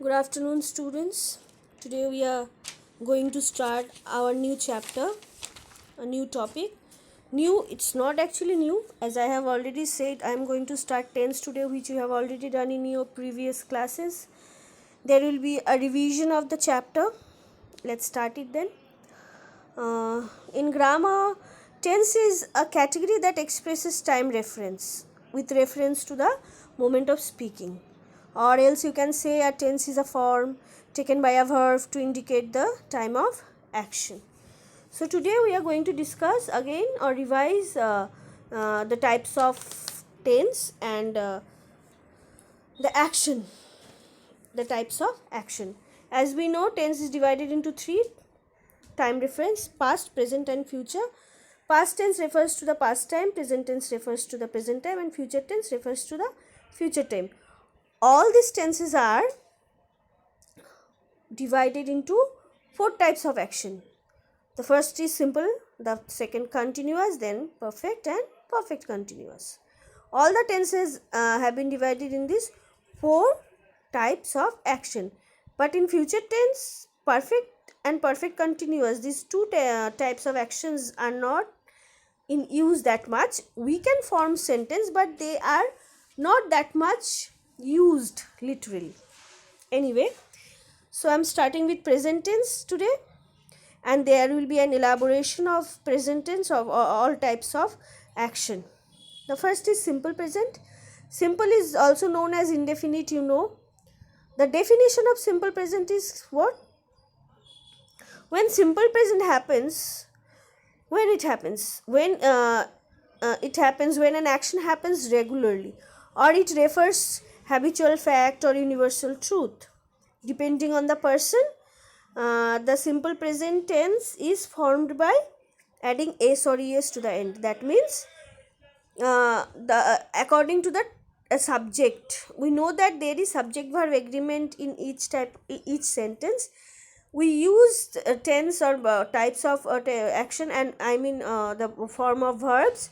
Good afternoon, students. Today we are going to start our new chapter, a new topic. New, it's not actually new. As I have already said, I am going to start tense today, which you have already done in your previous classes. There will be a revision of the chapter. Let's start it then. In grammar, tense is a category that expresses time reference with reference to the moment of speaking. Or else you can say a tense is a form taken by a verb to indicate the time of action. So today we are going to discuss again or revise the types of tense and the action, the types of action. As we know, tense is divided into three: time reference, past, present and future. Past tense refers to the past time, present tense refers to the present time, and future tense refers to the future time. All these tenses are divided into four types of action. The first is simple, the second continuous, then perfect and perfect continuous. All the tenses have been divided in these four types of action. But in future tense, perfect and perfect continuous, these two types of actions are not in use that much. We can form sentence, but they are not that much used literally. Anyway, so I'm starting with present tense today, and there will be an elaboration of present tense of all types of action. The first is simple present. Simple is also known as indefinite, you know. The definition of simple present is what? When simple present happens, when it happens, when it happens when an action happens regularly, or it refers habitual fact or universal truth. Depending on the person, the simple present tense is formed by adding s or es to the end. That means according to the subject, we know that there is subject verb agreement in each sentence. We use tense or types of action, and I mean the form of verbs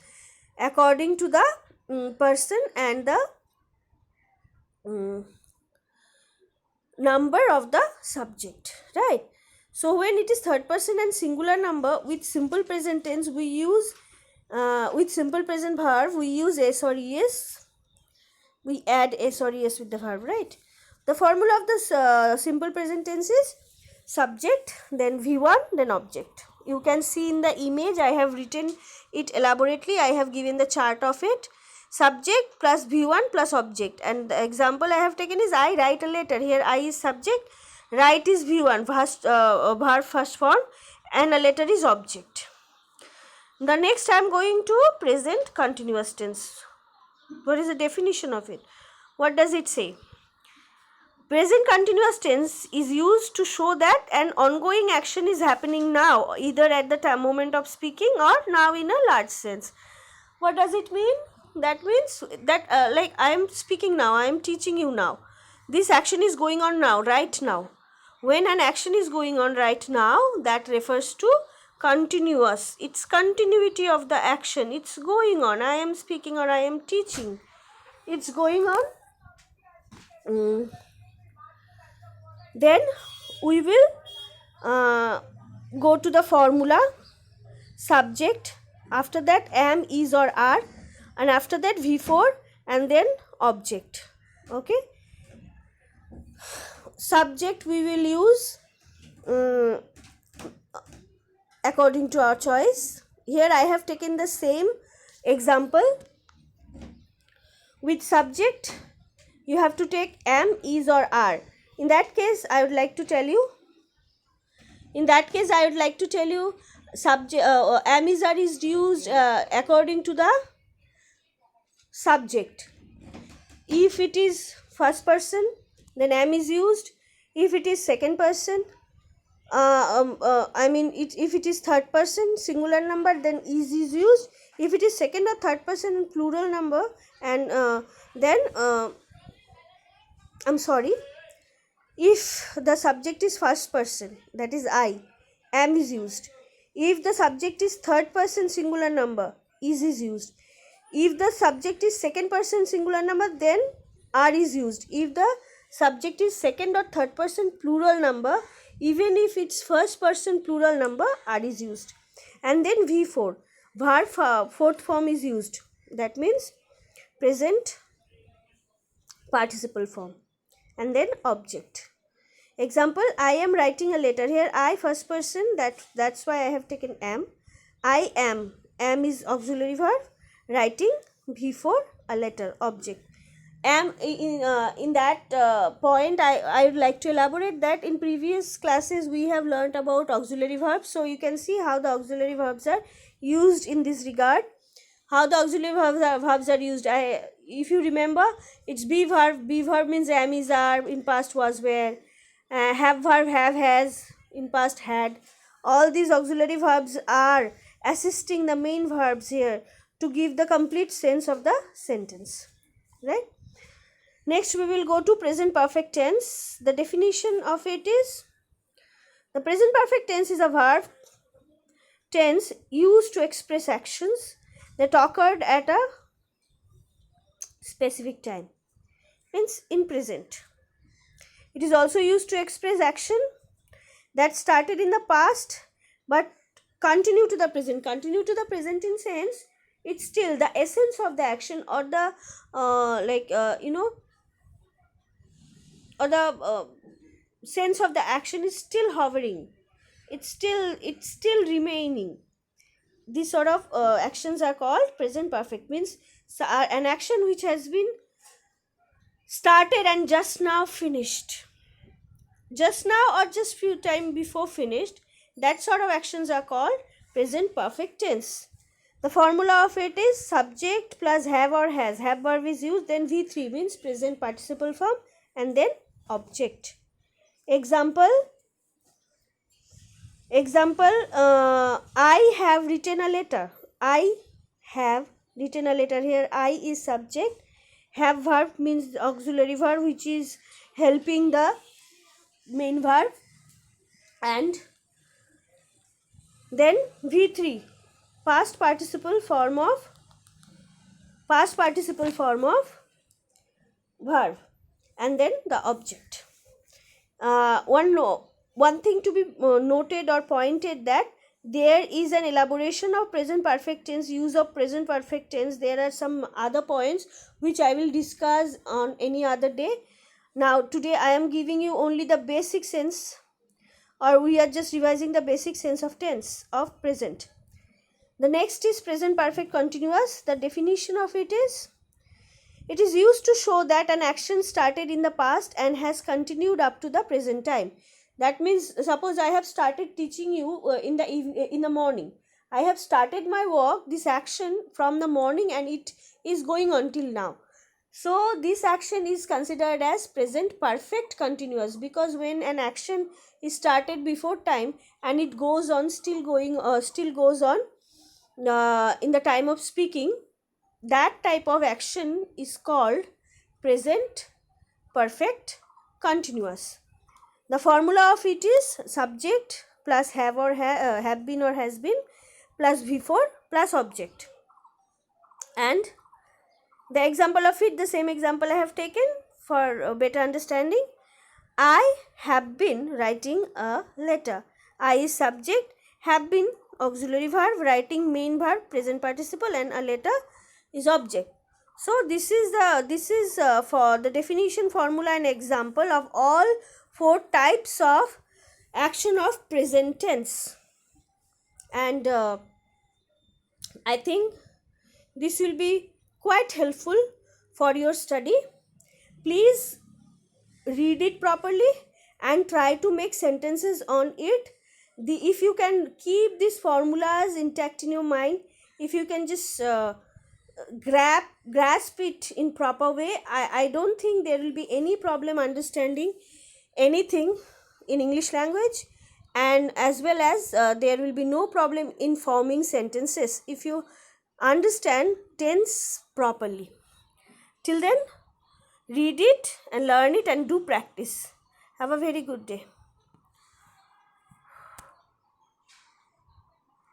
according to the person and the number of the subject, right? So when it is third person and singular number, with simple present tense we use with simple present verb we use s or es. We add s or es with the verb, right? The formula of the simple present tense is subject, then v1, then object. You can see in the image, I have written it elaborately. I have given the chart of it. Subject plus v1 plus object, and the example I have taken is I write a letter. Here I is subject, write is v1, verb first form, and a letter is object. The next I am going to present continuous tense. What is the definition of it? What does it say? Present continuous tense is used to show that an ongoing action is happening now, either at the moment of speaking or now in a large sense. What does it mean? That means that like I am speaking now, I am teaching you now. This action is going on now, right now. When an action is going on right now, that refers to continuous. It's continuity of the action. It's going on. I am speaking or I am teaching. It's going on. Then we will go to the formula. Subject, after that am, is or are, and after that v4, and then object. Okay, subject we will use according to our choice. Here I have taken the same example. With subject you have to take am, is or are. In that case I would like to tell you subject am, is, are is used according to the subject. If it is first person, then am is used. If it is second person, if it is third person singular number, then is used. If it is second or third person plural number, and then if the subject is first person, that is I, am is used. If the subject is third person singular number, is used. If the subject is second person singular number, then are is used. If the subject is second or third person plural number, even if its first person plural number are is used. And then V4, verb fourth form is used. That means present participle form. And then object. Example, I am writing a letter. Here I first person, that's why I have taken am. I am. Am is auxiliary verb. Writing V4, a letter, object. Am in that point I would like to elaborate that in previous classes we have learnt about auxiliary verbs. So you can see how the auxiliary verbs are used in this regard. How the auxiliary verbs are used. If you remember, it's be verb. Be verb means am, is, are. In past was, were. Have verb, have, has. In past had. All these auxiliary verbs are assisting the main verbs here to give the complete sense of the sentence. Right? Next we will go to present perfect tense. The definition of it is, the present perfect tense is a verb tense used to express actions that occurred at a specific time, means in present. It is also used to express action that started in the past but continue to the present. Continue to the present in sense, it's still the essence of the action, or the or the sense of the action is still hovering. It's still remaining. These sort of actions are called present perfect. Means an action which has been started and just now finished, just now or just few time before finished, that sort of actions are called present perfect tense. The formula of it is subject plus have or has. Have verb is used, then V3 means present participle form, and then object. Example, I have written a letter. I have written a letter. Here I is subject. Have verb means auxiliary verb which is helping the main verb, and then V3 past participle form of verb, and then the object. One thing to be noted or pointed, that there is an elaboration of present perfect tense, use of present perfect tense. There are some other points which I will discuss on any other day. Now today I am giving you only the basic sense, or we are just revising the basic sense of tense of present. The next is present perfect continuous. The definition of it is, it is used to show that an action started in the past and has continued up to the present time. That means, suppose I have started teaching you in the morning. I have started my work, this action from the morning, and it is going on till now. So this action is considered as present perfect continuous, because when an action is started before time and it goes on, still goes on in the time of speaking, that type of action is called present perfect continuous. The formula of it is subject plus have or have been or has been plus V4 plus object. And the example of it, the same example I have taken for better understanding. I have been writing a letter. I is subject, have been auxiliary verb, writing main verb, present participle, and a letter is object. So this is for the definition, formula, and example of all 4 types of action of present tense. And I think this will be quite helpful for your study. Please read it properly and try to make sentences on it. If you can keep these formulas intact in your mind, if you can just grasp it in proper way, I don't think there will be any problem understanding anything in English language, and as well as there will be no problem in forming sentences if you understand tense properly. Till then, read it and learn it and do practice. Have a very good day.